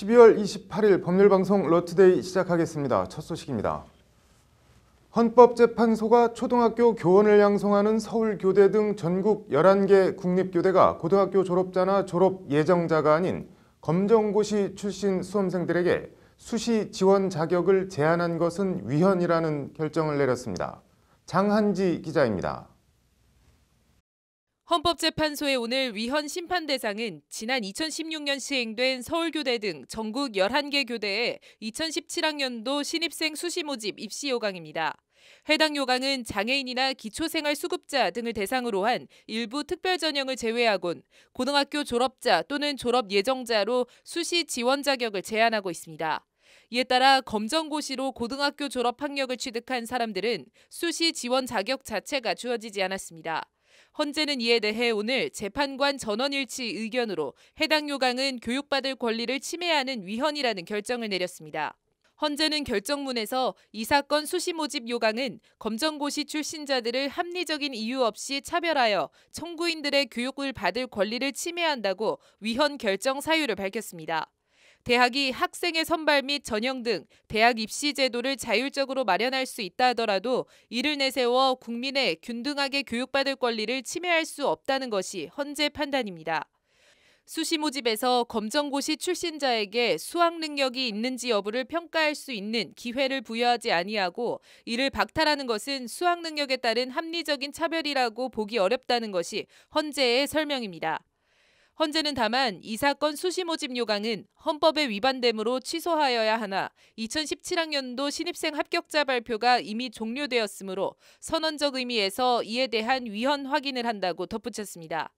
12월 28일 법률방송 러투데이 시작하겠습니다. 첫 소식입니다. 헌법재판소가 초등학교 교원을 양성하는 서울교대 등 전국 11개 국립교대가 고등학교 졸업자나 졸업 예정자가 아닌 검정고시 출신 수험생들에게 수시 지원 자격을 제한한 것은 위헌이라는 결정을 내렸습니다. 장한지 기자입니다. 헌법재판소의 오늘 위헌 심판 대상은 지난 2016년 시행된 서울교대 등 전국 11개 교대의 2017학년도 신입생 수시 모집 입시 요강입니다. 해당 요강은 장애인이나 기초생활수급자 등을 대상으로 한 일부 특별 전형을 제외하곤 고등학교 졸업자 또는 졸업 예정자로 수시 지원 자격을 제한하고 있습니다. 이에 따라 검정고시로 고등학교 졸업 학력을 취득한 사람들은 수시 지원 자격 자체가 주어지지 않았습니다. 헌재는 이에 대해 오늘 재판관 전원일치 의견으로 해당 요강은 교육받을 권리를 침해하는 위헌이라는 결정을 내렸습니다. 헌재는 결정문에서 이 사건 수시 모집 요강은 검정고시 출신자들을 합리적인 이유 없이 차별하여 청구인들의 교육을 받을 권리를 침해한다고 위헌 결정 사유를 밝혔습니다. 대학이 학생의 선발 및 전형 등 대학 입시 제도를 자율적으로 마련할 수 있다 하더라도 이를 내세워 국민의 균등하게 교육받을 권리를 침해할 수 없다는 것이 헌재 판단입니다. 수시 모집에서 검정고시 출신자에게 수학 능력이 있는지 여부를 평가할 수 있는 기회를 부여하지 아니하고 이를 박탈하는 것은 수학 능력에 따른 합리적인 차별이라고 보기 어렵다는 것이 헌재의 설명입니다. 헌재는 다만 이 사건 수시 모집 요강은 헌법에 위반되므로 취소하여야 하나 2017학년도 신입생 합격자 발표가 이미 종료되었으므로 선언적 의미에서 이에 대한 위헌 확인을 한다고 덧붙였습니다.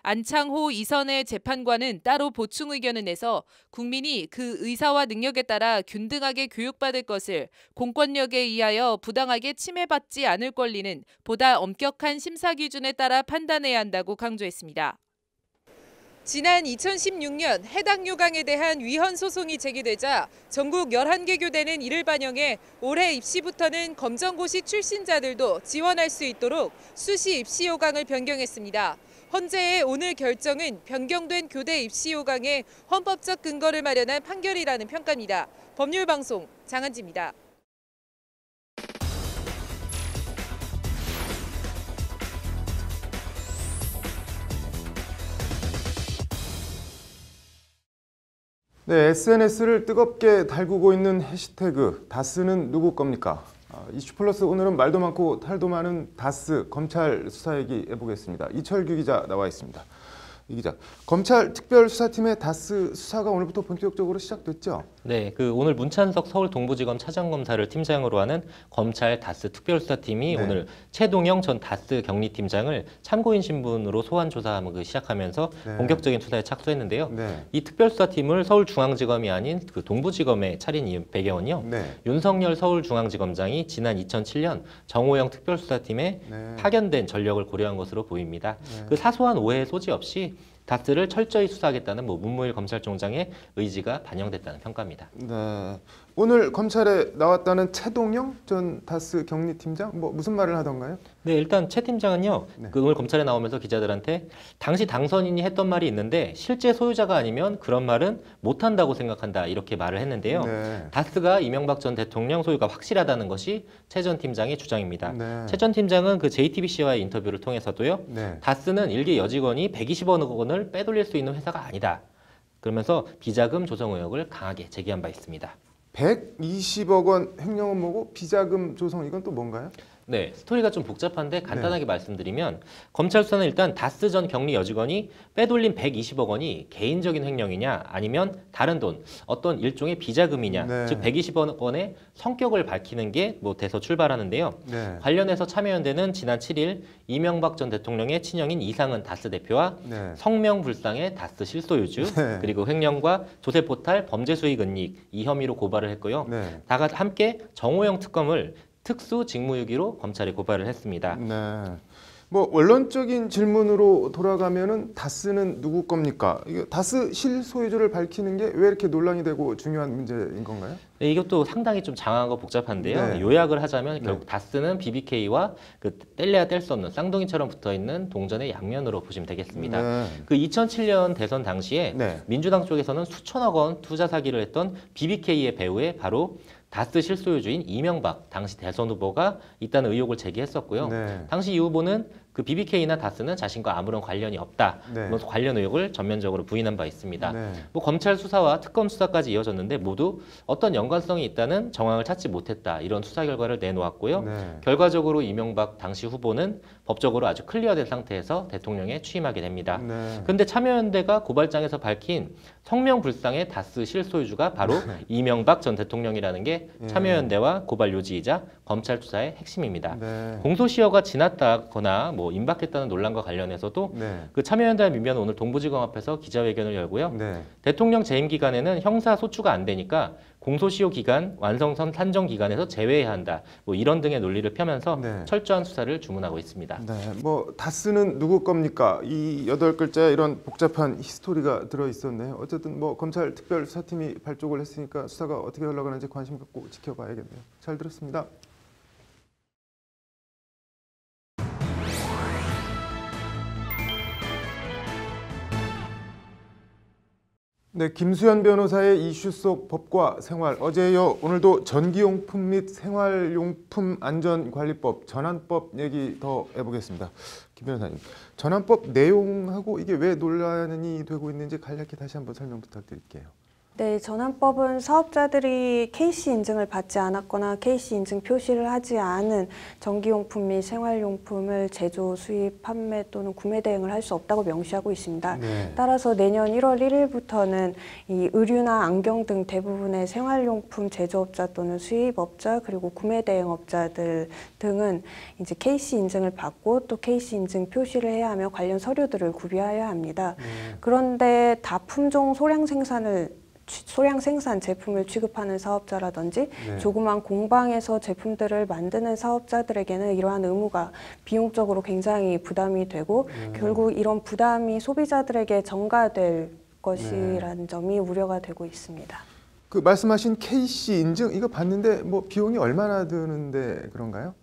안창호 이선의 재판관은 따로 보충 의견을 내서 국민이 그 의사와 능력에 따라 균등하게 교육받을 것을 공권력에 의하여 부당하게 침해받지 않을 권리는 보다 엄격한 심사 기준에 따라 판단해야 한다고 강조했습니다. 지난 2016년 해당 요강에 대한 위헌 소송이 제기되자 전국 11개 교대는 이를 반영해 올해 입시부터는 검정고시 출신자들도 지원할 수 있도록 수시 입시 요강을 변경했습니다. 헌재의 오늘 결정은 변경된 교대 입시 요강에 헌법적 근거를 마련한 판결이라는 평가입니다. 법률방송 장한지입니다. 네, SNS를 뜨겁게 달구고 있는 해시태그 다스는 누구 겁니까? 이슈플러스 오늘은 말도 많고 탈도 많은 다스 검찰 수사 얘기 해보겠습니다. 이철규 기자 나와 있습니다. 이 기자, 검찰 특별수사팀의 다스 수사가 오늘부터 본격적으로 시작됐죠? 네, 오늘 문찬석 서울 동부지검 차장검사를 팀장으로 하는 검찰 다스 특별수사팀이 네. 오늘 최동영 전 다스 경리팀장을 참고인 신분으로 소환 조사하고 시작하면서 네. 본격적인 수사에 착수했는데요. 네. 이 특별수사팀을 서울중앙지검이 아닌 동부지검에 차린 이 배경은요. 네. 윤석열 서울중앙지검장이 지난 2007년 정호영 특별수사팀에 네. 파견된 전력을 고려한 것으로 보입니다. 네. 그 사소한 오해 소지 없이 다스를 철저히 수사하겠다는 문무일 검찰총장의 의지가 반영됐다는 평가입니다. 네. 오늘 검찰에 나왔다는 최동영 전 다스 경리팀장 무슨 말을 하던가요? 네, 일단 최 팀장은요. 네. 오늘 검찰에 나오면서 기자들한테 당시 당선인이 했던 말이 있는데 실제 소유자가 아니면 그런 말은 못한다고 생각한다 이렇게 말을 했는데요. 네. 다스가 이명박 전 대통령 소유가 확실하다는 것이 최 전 팀장의 주장입니다. 네. 최 전 팀장은 JTBC와의 인터뷰를 통해서도요. 네. 다스는 일개 여직원이 120억 원을 빼돌릴 수 있는 회사가 아니다. 그러면서 비자금 조성 의혹을 강하게 제기한 바 있습니다. 120억 원 횡령은 뭐고 비자금 조성 이건 또 뭔가요? 네, 스토리가 좀 복잡한데 간단하게 말씀드리면 검찰 수사는 일단 다스 전 경리 여직원이 빼돌린 120억 원이 개인적인 횡령이냐 아니면 다른 돈, 어떤 일종의 비자금이냐, 네. 즉 120억 원의 성격을 밝히는 게 돼서 출발하는데요. 네. 관련해서 참여연대는 지난 7일 이명박 전 대통령의 친형인 이상은 다스 대표와 네. 성명불상의 다스 실소유주, 네. 그리고 횡령과 조세포탈 범죄수익은닉 이 혐의로 고발을 했고요. 네. 다 함께 정호영 특검을 특수 직무유기로 검찰이 고발을 했습니다. 네. 뭐 원론적인 질문으로 돌아가면은 다스는 누구 겁니까? 이거 다스 실소유주를 밝히는 게 왜 이렇게 논란이 되고 중요한 문제인 건가요? 네, 이것도 상당히 좀 장황하고 복잡한데요. 네. 요약을 하자면 결국 네. 다스는 BBK와 그 뗄래야 뗄 수 없는 쌍둥이처럼 붙어 있는 동전의 양면으로 보시면 되겠습니다. 네. 그 2007년 대선 당시에 네. 민주당 쪽에서는 수천억 원 투자 사기를 했던 BBK의 배후에 바로 다스 실소유주인 이명박 당시 대선 후보가 있다는 의혹을 제기했었고요. 네. 당시 이 후보는 그 BBK나 다스는 자신과 아무런 관련이 없다. 네. 뭐 관련 의혹을 전면적으로 부인한 바 있습니다. 네. 뭐 검찰 수사와 특검 수사까지 이어졌는데 모두 어떤 연관성이 있다는 정황을 찾지 못했다. 이런 수사 결과를 내놓았고요. 네. 결과적으로 이명박 당시 후보는 법적으로 아주 클리어된 상태에서 대통령에 취임하게 됩니다. 네. 근데 참여연대가 고발장에서 밝힌 성명불상의 다스 실소유주가 바로 이명박 전 대통령이라는 게 예. 참여연대와 고발 요지이자 검찰 수사의 핵심입니다. 네. 공소시효가 지났다거나 뭐 임박했다는 논란과 관련해서도 네. 그 참여연대와 민변은 오늘 동부지검 앞에서 기자회견을 열고요. 네. 대통령 재임 기간에는 형사 소추가 안 되니까 공소시효 기간, 완성선 산정 기간에서 제외해야 한다. 뭐 이런 등의 논리를 펴면서 네. 철저한 수사를 주문하고 있습니다. 네. 뭐 다스는 누구 겁니까? 이 8글자에 이런 복잡한 히스토리가 들어 있었네요. 어쨌든 뭐 검찰 특별수사팀이 발족을 했으니까 수사가 어떻게 흘러가는지 관심 갖고 지켜봐야겠네요. 잘 들었습니다. 네, 김수현 변호사의 이슈 속 법과 생활, 어제 이어 오늘도 전기용품 및 생활용품 안전관리법, 전환법 얘기 더 해보겠습니다. 김 변호사님, 전환법 내용하고 이게 왜 논란이 되고 있는지 간략히 다시 한번 설명 부탁드릴게요. 네, 전환법은 사업자들이 KC 인증을 받지 않았거나 KC 인증 표시를 하지 않은 전기용품 및 생활용품을 제조, 수입, 판매 또는 구매 대행을 할 수 없다고 명시하고 있습니다. 네. 따라서 내년 1월 1일부터는 이 의류나 안경 등 대부분의 생활용품 제조업자 또는 수입업자 그리고 구매 대행업자들 등은 이제 KC 인증을 받고 또 KC 인증 표시를 해야 하며 관련 서류들을 구비해야 합니다. 그런데 다품종 소량 생산 제품을 취급하는 사업자라든지 네. 조그만 공방에서 제품들을 만드는 사업자들에게는 이러한 의무가 비용적으로 굉장히 부담이 되고 결국 이런 부담이 소비자들에게 전가될 것이라는 점이 우려가 되고 있습니다. 그 말씀하신 KC 인증 이거 받는데 뭐 비용이 얼마나 드는데 그런가요?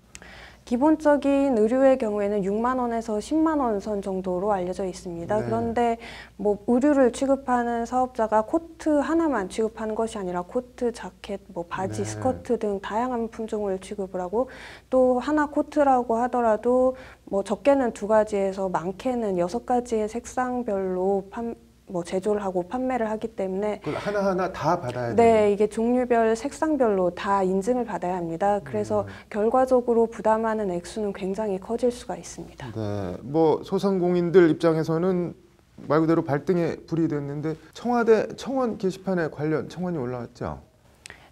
기본적인 의류의 경우에는 6만 원에서 10만 원 선 정도로 알려져 있습니다. 네. 그런데 뭐 의류를 취급하는 사업자가 코트 하나만 취급하는 것이 아니라 코트, 자켓, 뭐 바지, 네. 스커트 등 다양한 품종을 취급을 하고 또 하나 코트라고 하더라도 뭐 적게는 2가지에서 많게는 6가지의 색상별로 제조를 하고 판매를 하기 때문에 그걸 하나하나 다 받아야 돼요. 네, 이게 종류별, 색상별로 다 인증을 받아야 합니다. 그래서 결과적으로 부담하는 액수는 굉장히 커질 수가 있습니다. 네, 뭐 소상공인들 입장에서는 말 그대로 발등에 불이 됐는데 청와대 청원 게시판에 관련 청원이 올라왔죠.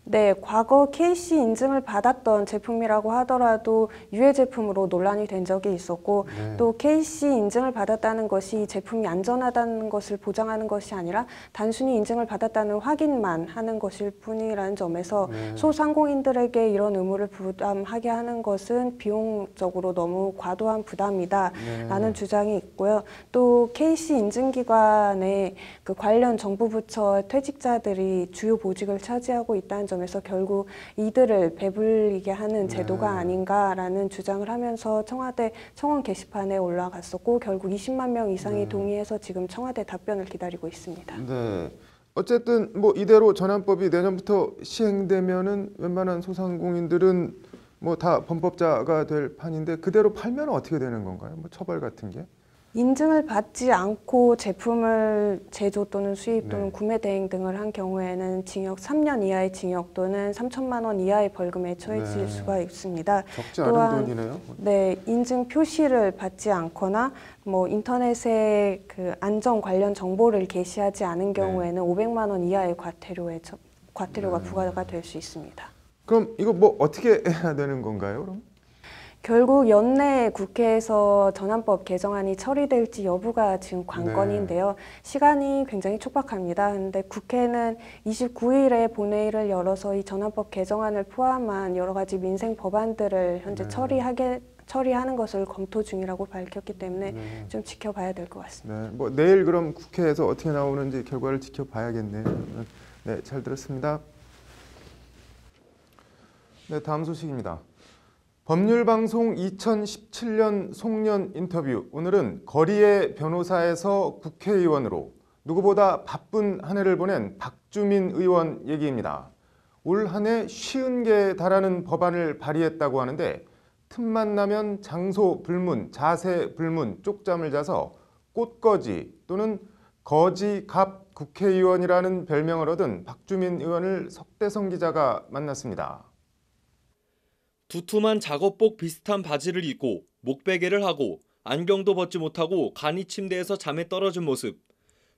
네, 과거 KC 인증을 받았던 제품이라고 하더라도 유해 제품으로 논란이 된 적이 있었고 네. 또 KC 인증을 받았다는 것이 이 제품이 안전하다는 것을 보장하는 것이 아니라 단순히 인증을 받았다는 확인만 하는 것일 뿐이라는 점에서 네. 소상공인들에게 이런 의무를 부담하게 하는 것은 비용적으로 너무 과도한 부담이다라는 네. 주장이 있고요. 또 KC 인증기관의 그 관련 정부 부처 퇴직자들이 주요 보직을 차지하고 있다는 점에서 결국 이들을 배불리게 하는 제도가 아닌가라는 주장을 하면서 청와대 청원 게시판에 올라갔었고 결국 20만 명 이상이 동의해서 지금 청와대 답변을 기다리고 있습니다. 네. 어쨌든 뭐 이대로 전환법이 내년부터 시행되면은 웬만한 소상공인들은 뭐 다 범법자가 될 판인데 그대로 팔면 어떻게 되는 건가요? 뭐 처벌 같은 게? 인증을 받지 않고 제품을 제조 또는 수입 또는 네. 구매 대행 등을 한 경우에는 징역 3년 이하의 징역 또는 3천만 원 이하의 벌금에 처해질 네. 수가 있습니다. 적지 또한 않은 돈이네요. 네, 인증 표시를 받지 않거나 뭐 인터넷에 그 안전 관련 정보를 게시하지 않은 경우에는 500만 원 이하의 과태료가 부과가 될 수 있습니다. 그럼 이거 뭐 어떻게 해야 되는 건가요? 그럼? 결국 연내 국회에서 전환법 개정안이 처리될지 여부가 지금 관건인데요. 시간이 굉장히 촉박합니다. 그런데 국회는 29일에 본회의를 열어서 이 전환법 개정안을 포함한 여러 가지 민생 법안들을 현재 처리하게 처리하는 것을 검토 중이라고 밝혔기 때문에 좀 지켜봐야 될 것 같습니다. 네, 뭐 내일 그럼 국회에서 어떻게 나오는지 결과를 지켜봐야겠네요. 네, 잘 들었습니다. 네, 다음 소식입니다. 법률방송 2017년 송년 인터뷰. 오늘은 거리의 변호사에서 국회의원으로 누구보다 바쁜 한 해를 보낸 박주민 의원 얘기입니다. 올 한 해 50개에 달하는 법안을 발의했다고 하는데 틈만 나면 장소 불문, 자세 불문, 쪽잠을 자서 꽃거지 또는 거지갑 국회의원이라는 별명을 얻은 박주민 의원을 석대성 기자가 만났습니다. 두툼한 작업복 비슷한 바지를 입고 목베개를 하고 안경도 벗지 못하고 간이 침대에서 잠에 떨어진 모습.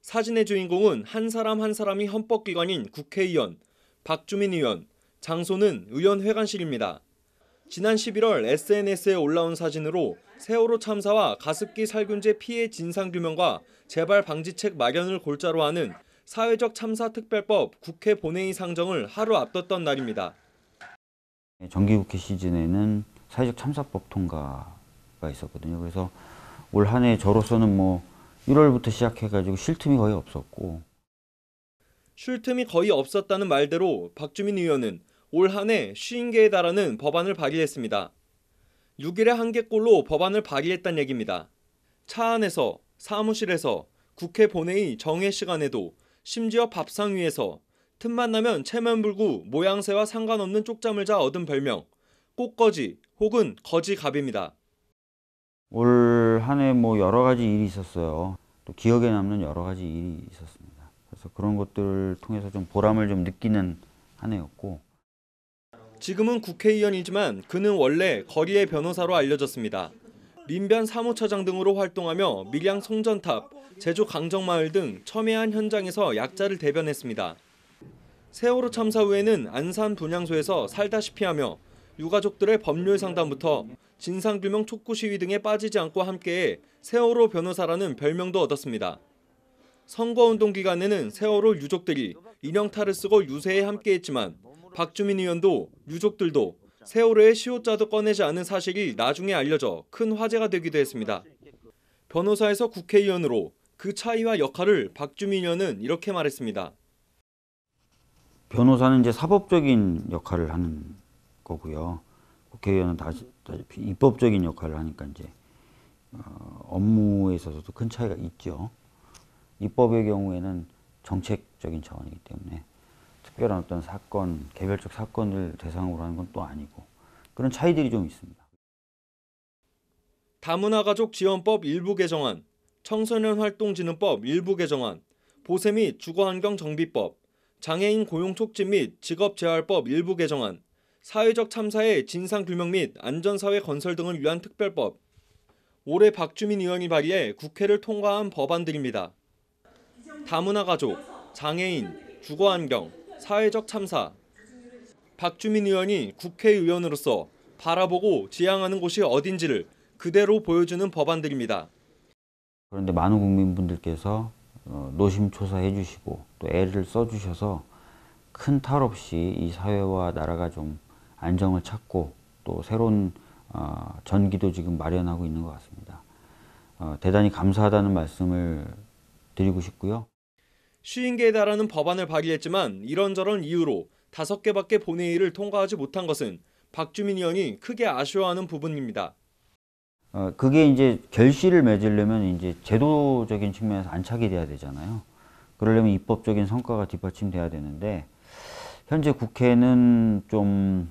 사진의 주인공은 한 사람 한 사람이 헌법기관인 국회의원, 박주민 의원, 장소는 의원회관실입니다. 지난 11월 SNS에 올라온 사진으로 세월호 참사와 가습기 살균제 피해 진상규명과 재발 방지책 마련을 골자로 하는 사회적 참사 특별법 국회 본회의 상정을 하루 앞뒀던 날입니다. 정기국회 시즌에는 사회적 참사법 통과가 있었거든요. 그래서 올 한 해 저로서는 1월부터 시작해가지고 쉴 틈이 거의 없었고. 쉴 틈이 거의 없었다는 말대로 박주민 의원은 올 한 해 50개에 달하는 법안을 발의했습니다. 6일에 한 개꼴로 법안을 발의했다는 얘기입니다. 차 안에서, 사무실에서, 국회 본회의 정회 시간에도, 심지어 밥상 위에서 틈만 나면 체면불구 모양새와 상관없는 쪽잠을 자 얻은 별명, 꽃거지 혹은 거지갑입니다. 올 한 해 여러 가지 일이 있었어요. 또 기억에 남는 여러 가지 일이 있었습니다. 그래서 그런 것들을 통해서 좀 보람을 좀 느끼는 한 해였고. 지금은 국회의원이지만 그는 원래 거리의 변호사로 알려졌습니다. 민변 사무처장 등으로 활동하며 밀양 송전탑, 제주 강정마을 등 첨예한 현장에서 약자를 대변했습니다. 세월호 참사 후에는 안산 분향소에서 살다시피 하며 유가족들의 법률 상담부터 진상규명 촉구 시위 등에 빠지지 않고 함께해 세월호 변호사라는 별명도 얻었습니다. 선거운동 기간에는 세월호 유족들이 인형탈을 쓰고 유세에 함께했지만 박주민 의원도 유족들도 세월호의 시효자도 꺼내지 않은 사실이 나중에 알려져 큰 화제가 되기도 했습니다. 변호사에서 국회의원으로 그 차이와 역할을 박주민 의원은 이렇게 말했습니다. 변호사는 이제 사법적인 역할을 하는 거고요. 국회의원은 다시피 입법적인 역할을 하니까 이제 업무에 있어서도 큰 차이가 있죠. 입법의 경우에는 정책적인 차원이기 때문에 특별한 어떤 사건, 개별적 사건을 대상으로 하는 건 또 아니고 그런 차이들이 좀 있습니다. 다문화가족 지원법 일부 개정안, 청소년활동진흥법 일부 개정안, 보세 및 주거환경 정비법, 장애인 고용 촉진 및 직업재활법 일부 개정안, 사회적 참사의 진상규명 및 안전사회 건설 등을 위한 특별법, 올해 박주민 의원이 발의해 국회를 통과한 법안들입니다. 다문화가족, 장애인, 주거환경, 사회적 참사. 박주민 의원이 국회의원으로서 바라보고 지향하는 곳이 어딘지를 그대로 보여주는 법안들입니다. 그런데 많은 국민분들께서 노심초사해 주시고 또 애를 써주셔서 큰 탈 없이 이 사회와 나라가 좀 안정을 찾고 또 새로운 전기도 지금 마련하고 있는 것 같습니다. 대단히 감사하다는 말씀을 드리고 싶고요. 50개에 달하는 법안을 발의했지만 이런저런 이유로 5개밖에 본회의를 통과하지 못한 것은 박주민 의원이 크게 아쉬워하는 부분입니다. 그게 이제 결실을 맺으려면 이제 제도적인 측면에서 안착이 돼야 되잖아요. 그러려면 입법적인 성과가 뒷받침돼야 되는데 현재 국회는 좀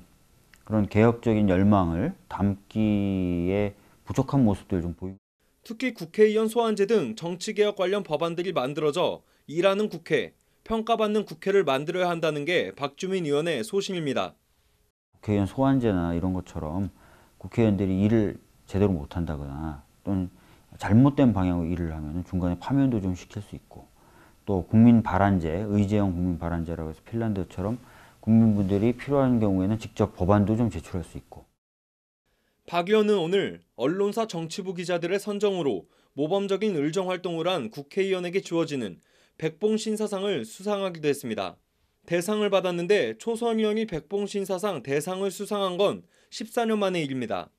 그런 개혁적인 열망을 담기에 부족한 모습들 좀 보이고. 특히 국회의원 소환제 등 정치개혁 관련 법안들이 만들어져 일하는 국회, 평가받는 국회를 만들어야 한다는 게 박주민 의원의 소신입니다. 국회의원 소환제나 이런 것처럼 국회의원들이 일을 제대로 못한다거나 또는 잘못된 방향으로 일을 하면 중간에 파면도 좀 시킬 수 있고 또 국민 발안제, 의제형 국민 발안제라고 해서 핀란드처럼 국민분들이 필요한 경우에는 직접 법안도 좀 제출할 수 있고. 박 의원은 오늘 언론사 정치부 기자들의 선정으로 모범적인 의정 활동을 한 국회의원에게 주어지는 백봉신사상을 수상하기도 했습니다. 대상을 받았는데 초선 의원이 백봉신사상 대상을 수상한 건 14년 만의 일입니다.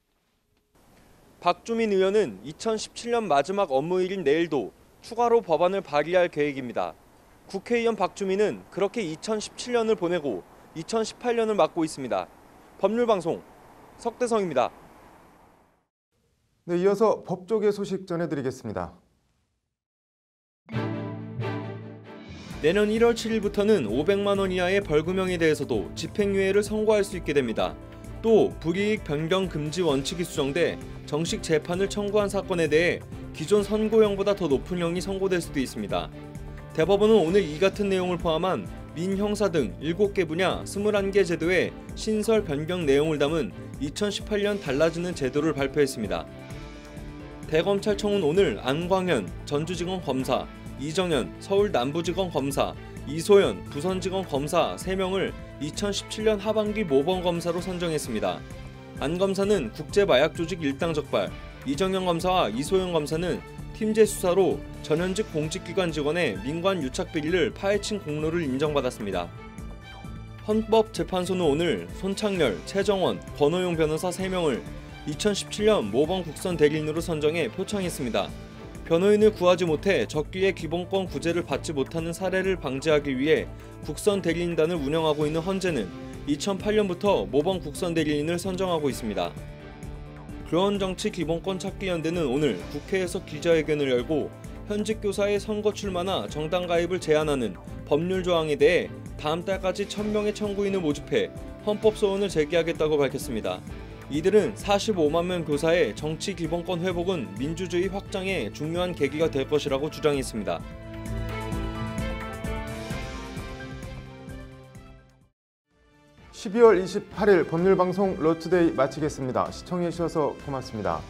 박주민 의원은 2017년 마지막 업무일인 내일도 추가로 법안을 발의할 계획입니다. 국회의원 박주민은 그렇게 2017년을 보내고 2018년을 맡고 있습니다. 법률방송 석대성입니다. 네, 이어서 법조계 소식 전해드리겠습니다. 내년 1월 7일부터는 500만 원 이하의 벌금형에 대해서도 집행유예를 선고할 수 있게 됩니다. 또 불이익 변경 금지 원칙이 수정돼 정식 재판을 청구한 사건에 대해 기존 선고형보다 더 높은 형이 선고될 수도 있습니다. 대법원은 오늘 이 같은 내용을 포함한 민형사 등 7개 분야 21개 제도의 신설 변경 내용을 담은 2018년 달라지는 제도를 발표했습니다. 대검찰청은 오늘 안광현 전주지검 검사, 이정현 서울 남부지검 검사, 이소연 부산지검 검사 3명을 2017년 하반기 모범검사로 선정했습니다. 안 검사는 국제마약조직 일당적발, 이정현 검사와 이소연 검사는 팀제 수사로 전현직 공직기관 직원의 민관 유착 비리를 파헤친 공로를 인정받았습니다. 헌법재판소는 오늘 손창렬, 최정원, 권오용 변호사 3명을 2017년 모범 국선 대리인으로 선정해 표창했습니다. 변호인을 구하지 못해 적기에 기본권 구제를 받지 못하는 사례를 방지하기 위해 국선 대리인단을 운영하고 있는 헌재는 2008년부터 모범 국선 대리인을 선정하고 있습니다. 교원정치 기본권 찾기 연대는 오늘 국회에서 기자회견을 열고 현직 교사의 선거 출마나 정당 가입을 제한하는 법률 조항에 대해 다음 달까지 1000명의 청구인을 모집해 헌법 소원을 제기하겠다고 밝혔습니다. 이들은 45만 명 교사의 정치 기본권 회복은 민주주의 확장에 중요한 계기가 될 것이라고 주장했습니다. (12월 28일) 법률방송 러투데이 마치겠습니다. 시청해주셔서 고맙습니다.